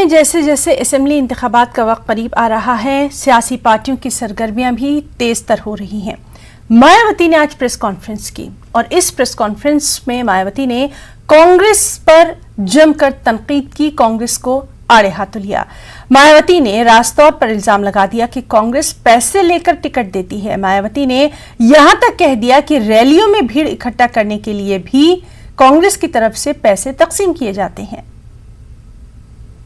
में जैसे जैसे असेंबली इंतखाबात का वक्त करीब आ रहा है, सियासी पार्टियों की सरगर्मियां भी तेज तर हो रही हैं। मायावती ने आज प्रेस कॉन्फ्रेंस की और इस प्रेस कॉन्फ्रेंस में मायावती ने कांग्रेस पर जमकर तनकीद की, कांग्रेस को आड़े हाथों लिया। मायावती ने रास्तौर पर इल्जाम लगा दिया कि कांग्रेस पैसे लेकर टिकट देती है। मायावती ने यहां तक कह दिया कि रैलियों में भीड़ इकट्ठा करने के लिए भी कांग्रेस की तरफ से पैसे तकसीम किए जाते हैं।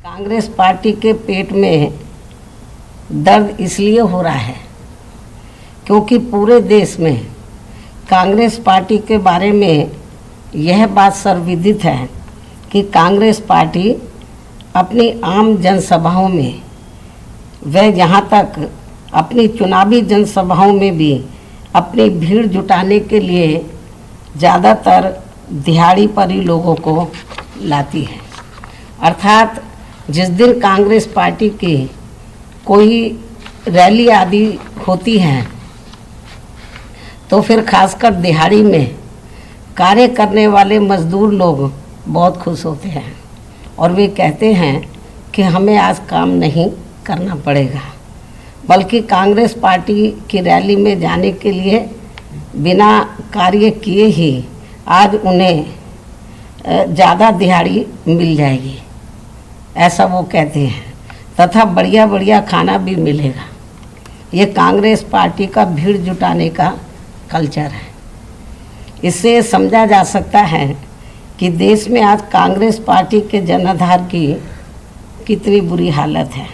कांग्रेस पार्टी के पेट में दर्द इसलिए हो रहा है क्योंकि पूरे देश में कांग्रेस पार्टी के बारे में यह बात सर्वविदित है कि कांग्रेस पार्टी अपनी आम जनसभाओं में व यहाँ तक अपनी चुनावी जनसभाओं में भी अपनी भीड़ जुटाने के लिए ज़्यादातर दिहाड़ी पर ही लोगों को लाती है। अर्थात जिस दिन कांग्रेस पार्टी की कोई रैली आदि होती है तो फिर खासकर दिहाड़ी में कार्य करने वाले मजदूर लोग बहुत खुश होते हैं और वे कहते हैं कि हमें आज काम नहीं करना पड़ेगा, बल्कि कांग्रेस पार्टी की रैली में जाने के लिए बिना कार्य किए ही आज उन्हें ज़्यादा दिहाड़ी मिल जाएगी, ऐसा वो कहते हैं, तथा बढ़िया बढ़िया खाना भी मिलेगा। ये कांग्रेस पार्टी का भीड़ जुटाने का कल्चर है। इससे समझा जा सकता है कि देश में आज कांग्रेस पार्टी के जनाधार की कितनी बुरी हालत है।